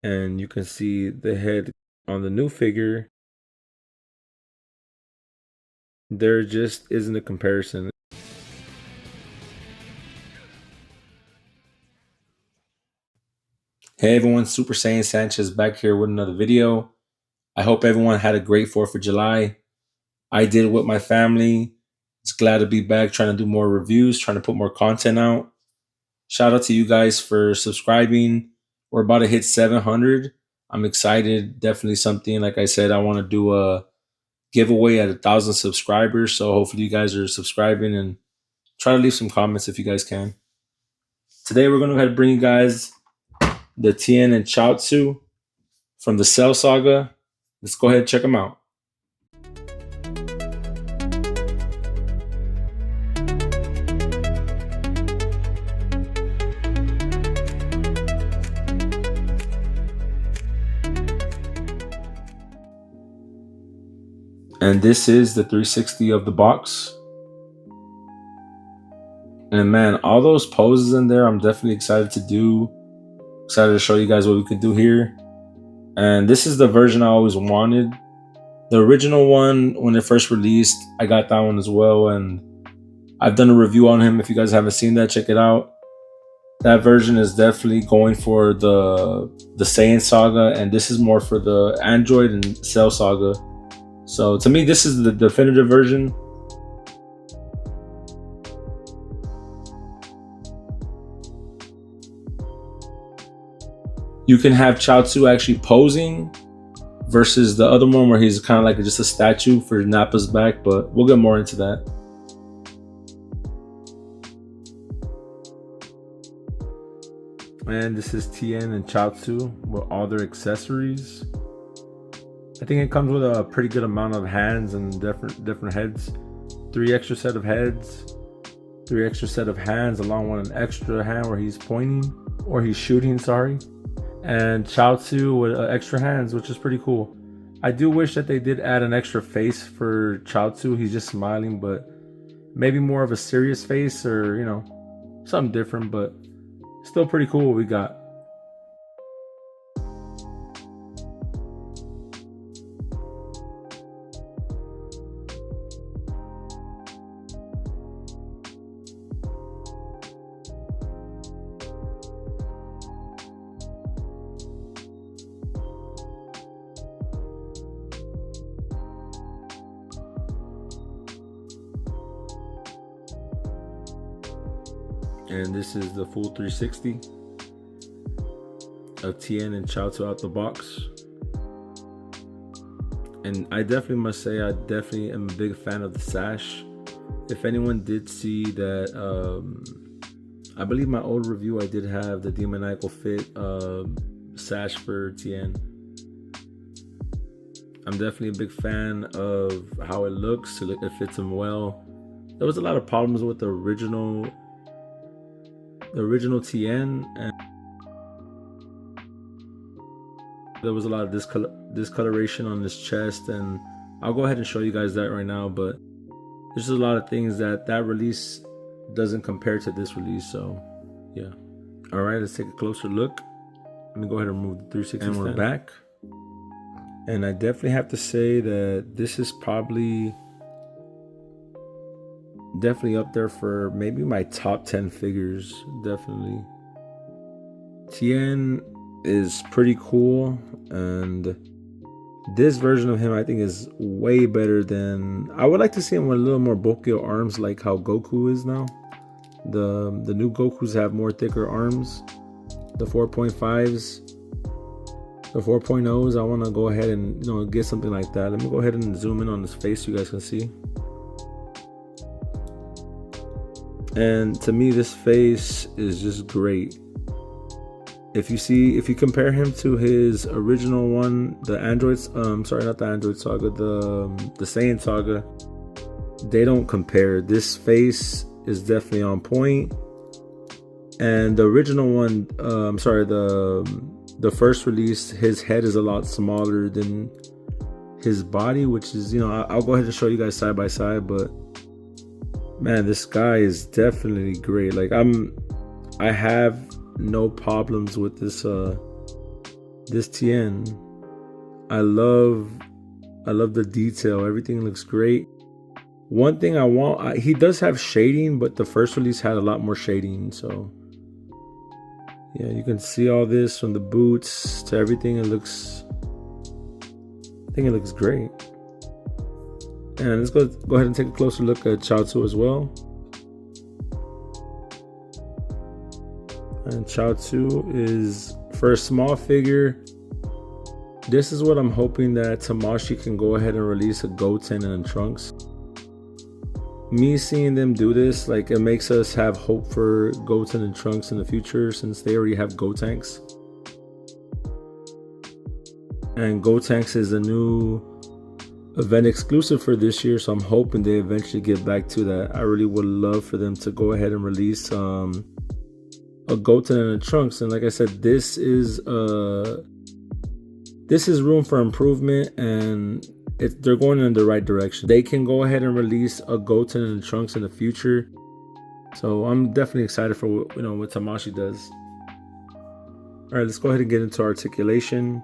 and you can see the head on the new figure. There just isn't a comparison. Hey everyone, Super Saiyan Sanchez back here with another video. I hope everyone had a great 4th of July. I did it with my family. It's glad to be back trying to do more reviews, trying to put more content out. Shout out to you guys for subscribing. We're about to hit 700. I'm excited. Definitely something, like I said, I want to do a giveaway at 1,000 subscribers. So hopefully you guys are subscribing and try to leave some comments if you guys can. Today we're going to go ahead and bring you guys the Tien and Chiaotzu from the Cell Saga. Let's go ahead and check them out. And this is the 360 of the box. And man, all those poses in there, I'm definitely excited to do. Excited to show you guys what we could do here. And this is the version I always wanted. The original one, when it first released, I got that one as well. And I've done a review on him. If you guys haven't seen that, check it out. That version is definitely going for the Saiyan Saga. And this is more for the Android and Cell Saga. So to me, this is the definitive version. You can have Chiaotzu actually posing versus the other one where he's kind of like just a statue for Nappa's back, but we'll get more into that. And this is Tien and Chiaotzu with all their accessories. I think it comes with a pretty good amount of hands and different heads. 3 extra set of heads, 3 extra set of hands, along with an extra hand where he's pointing or he's shooting, sorry. And Chiaotzu with extra hands, which is pretty cool. I do wish that they did add an extra face for Chiaotzu. He's just smiling, but maybe more of a serious face, or you know, something different, but still pretty cool what we got. And this is the full 360 of Tien and Chiaotzu out the box. And I definitely must say, I definitely am a big fan of the sash. If anyone did see that, I believe my old review, I did have the demoniacal fit sash for Tien. I'm definitely a big fan of how it looks. It fits him well. There was a lot of problems with the original Tien, and there was a lot of discoloration on his chest, and I'll go ahead and show you guys that right now. But there's just a lot of things that release doesn't compare to this release. So yeah. All right, let's take a closer look. Let me go ahead and remove the 360 and we're back. And I definitely have to say that this is definitely up there for maybe my top 10 figures. Definitely. Tien is pretty cool, and this version of him I think is way better than, I would like to see him with a little more bulkier arms like how Goku is now. The new Gokus have more thicker arms. The 4.5s, the 4.0s, I want to go ahead and get something like that. Let me go ahead and zoom in on his face so you guys can see. And to me, this face is just great. If you compare him to his original one, the Android, sorry, not the Android Saga, the Saiyan Saga, they don't compare. This face is definitely on point. And the original one, the first release, his head is a lot smaller than his body, which is, I'll go ahead and show you guys side by side, but man, this guy is definitely great. Like I have no problems with this This Tien, I love the detail. Everything looks great. One thing I want, he does have shading, but the first release had a lot more shading. So yeah, you can see all this from the boots to everything. I think it looks great. And let's go ahead and take a closer look at Chiaotzu as well. And Chiaotzu is, for a small figure, this is what I'm hoping that Tamashii can go ahead and release a Goten and a Trunks. Me seeing them do this, like, it makes us have hope for Goten and Trunks in the future, since they already have Gotenks. And Gotenks is a new event exclusive for this year, so I'm hoping they eventually get back to that. I really would love for them to go ahead and release a Goten and a Trunks. And like I said, this is room for improvement, and they're going in the right direction. They can go ahead and release a Goten and a Trunks in the future, so I'm definitely excited for what Tamashii does. All right, let's go ahead and get into articulation.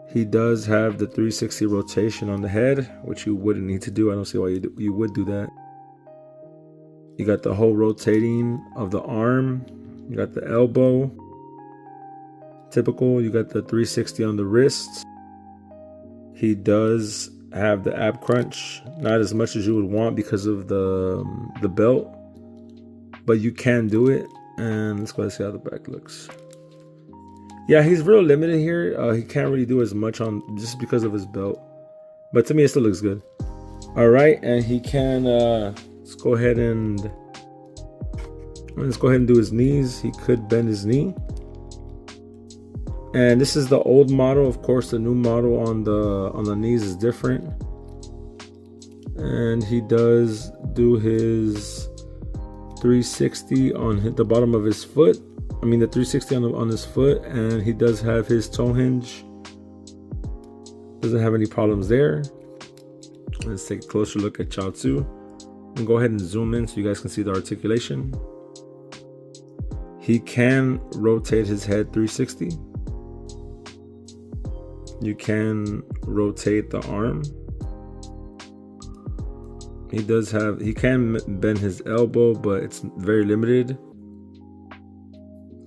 He does have the 360 rotation on the head, which you wouldn't need to do. I don't see why you would do that. You got the whole rotating of the arm. You got the elbow. Typical. You got the 360 on the wrist. He does have the ab crunch. Not as much as you would want because of the belt, but you can do it. And let's go and see how the back looks. Yeah, he's real limited here. He can't really do as much on just because of his belt, but to me it still looks good. All right, and he can let's go ahead and do his knees. He could bend his knee. And this is the old model. Of course, the new model on the knees is different. And he does do his 360 on the bottom of his foot. I mean, the 360 on his foot, and he does have his toe hinge. Doesn't have any problems there. Let's take a closer look at Chiaotzu. And go ahead and zoom in so you guys can see the articulation. He can rotate his head 360. You can rotate the arm. He can bend his elbow, but it's very limited.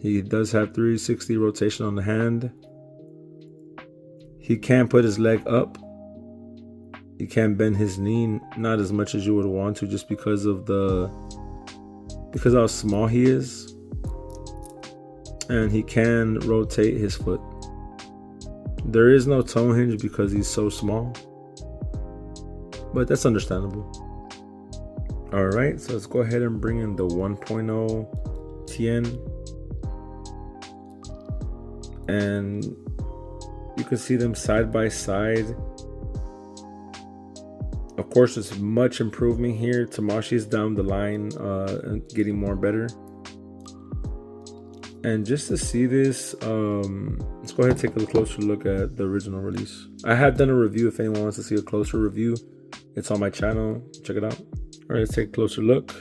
He does have 360 rotation on the hand. He can put his leg up. He can bend his knee, not as much as you would want to, just because of how small he is. And he can rotate his foot. There is no toe hinge because he's so small, but that's understandable. All right, so let's go ahead and bring in the 1.0 Tien. And you can see them side by side. Of course, there's much improvement here. Tamashii's down the line and getting more better. And just to see this, let's go ahead and take a closer look at the original release. I have done a review. If anyone wants to see a closer review, it's on my channel. Check it out. All right, let's take a closer look.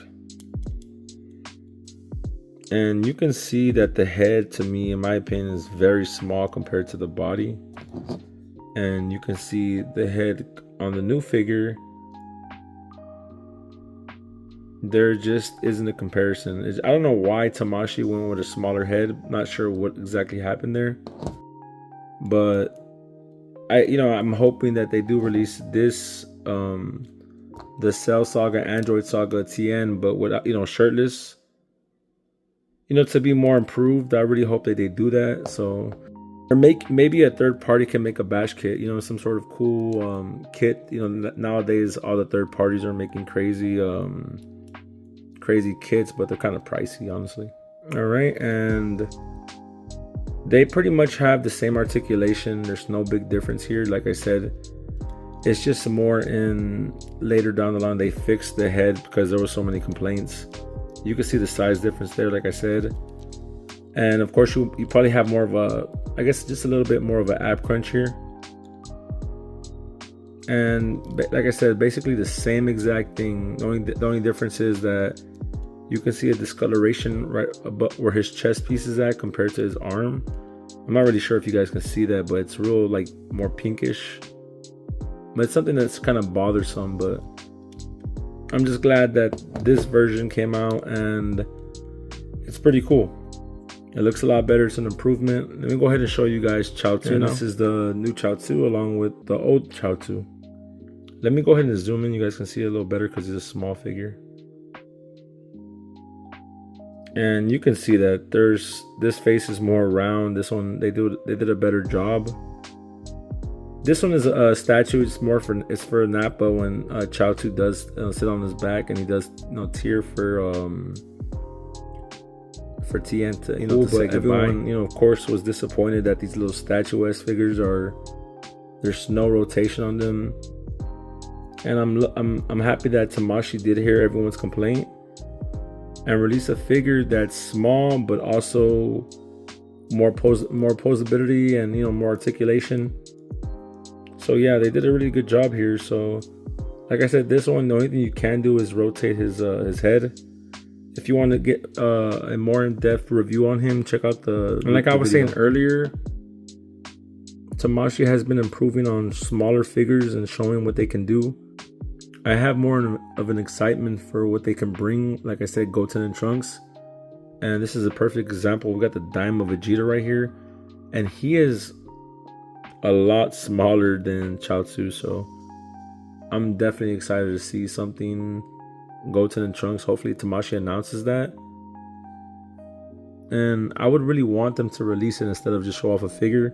And you can see that the head, to me, in my opinion, is very small compared to the body. And you can see the head on the new figure. There just isn't a comparison. I don't know why Tamashii went with a smaller head. Not sure what exactly happened there. But I'm hoping that they do release this, the Cell Saga, Android Saga Tien, but with shirtless. To be more improved. I really hope that they do that. So, or maybe a third party can make a bash kit. Some sort of cool kit. Nowadays all the third parties are making crazy kits, but they're kind of pricey, honestly. All right, and they pretty much have the same articulation. There's no big difference here. Like I said, it's just more in later down the line they fixed the head because there were so many complaints. You can see the size difference there, like I said. And of course, you probably have more of just a little bit more of an ab crunch here. And like I said, basically the same exact thing. The only difference is that you can see a discoloration right above where his chest piece is at compared to his arm. I'm not really sure if you guys can see that, but it's real like more pinkish. But it's something that's kind of bothersome, but I'm just glad that this version came out and it's pretty cool. It looks a lot better. It's an improvement. Let me go ahead and show you guys Chiaotzu now. This is the new Chiaotzu along with the old Chiaotzu. Let me go ahead and zoom in. You guys can see it a little better because it's a small figure. And you can see that this face is more round. This one they did a better job. This one is a statue. It's for Nappa when Chiaotzu does sit on his back and he does tear for Tien to to say goodbye. Everyone of course was disappointed that these little statuesque figures there's no rotation on them. And I'm happy that Tamashii did hear everyone's complaint and release a figure that's small but also more posability and more articulation. So yeah, they did a really good job here. So like I said, this one, the only thing you can do is rotate his head. If you want to get a more in-depth review on him, check out like I was saying earlier, Tamashii has been improving on smaller figures and showing what they can do. I have more of an excitement for what they can bring. Like I said, Goten and Trunks. And this is a perfect example. We got the Daima Vegeta right here. And he is a lot smaller than Chiaotzu. So I'm definitely excited to see something Goten and Trunks. Hopefully Tamashii announces that. And I would really want them to release it instead of just show off a figure.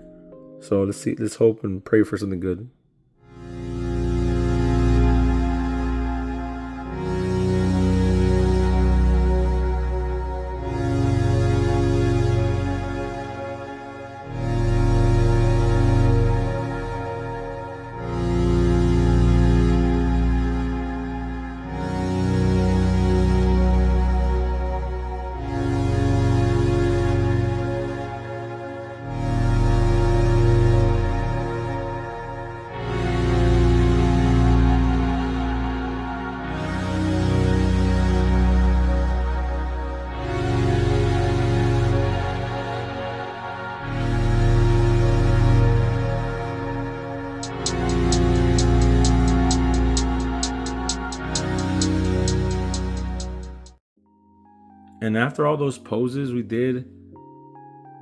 So let's hope and pray for something good. And after all those poses we did,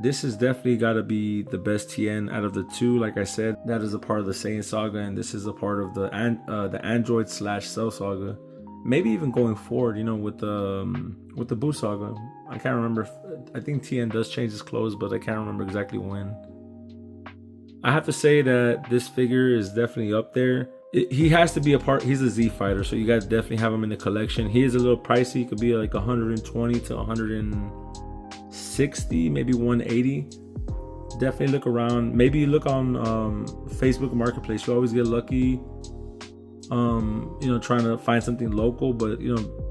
this has definitely got to be the best Tien out of the two. Like I said, that is a part of the Saiyan saga, and this is a part of the Android / Cell saga. Maybe even going forward, with the Buu saga. I can't remember. I think Tien does change his clothes, but I can't remember exactly when. I have to say that this figure is definitely up there. He has to be a part. He's a Z fighter, so you guys definitely have him in the collection. He is a little pricey. He could be like 120 to 160, maybe 180. Definitely look around. Maybe look on Facebook Marketplace. You always get lucky. Trying to find something local, but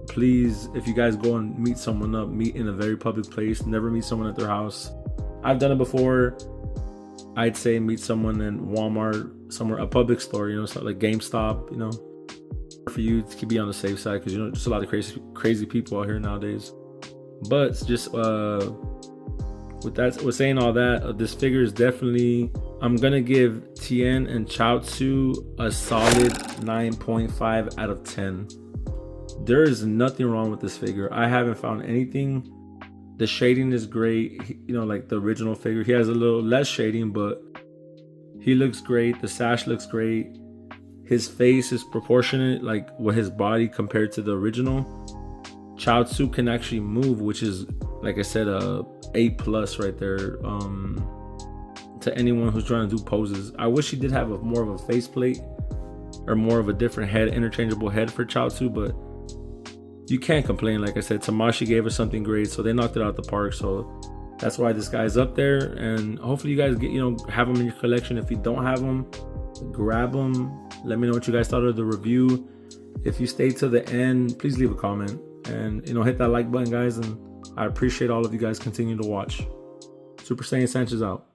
please, if you guys go and meet someone up, meet in a very public place. Never meet someone at their house. I've done it before. I'd say meet someone in Walmart, somewhere, a public store, something like GameStop, for you to be on the safe side, because just a lot of crazy people out here nowadays. But just with saying all that, this figure is definitely, I'm gonna give Tien and Chiaotzu a solid 9.5 out of 10. There is nothing wrong with this figure. I haven't found anything. The shading is great, like the original figure. He has a little less shading, but he looks great. The sash looks great. His face is proportionate, like with his body compared to the original. Chiaotzu can actually move, which is, like I said, a A+ right there. To anyone who's trying to do poses, I wish he did have more of a faceplate or more of a different head, interchangeable head for Chiaotzu, but you can't complain. Like I said, Tamashii gave us something great, so they knocked it out the park. So that's why this guy's up there, and hopefully you guys get have him in your collection. If you don't have him, grab him. Let me know what you guys thought of the review. If you stayed to the end, please leave a comment and hit that like button, guys, and I appreciate all of you guys continuing to watch. Super Saiyan Sanchez out.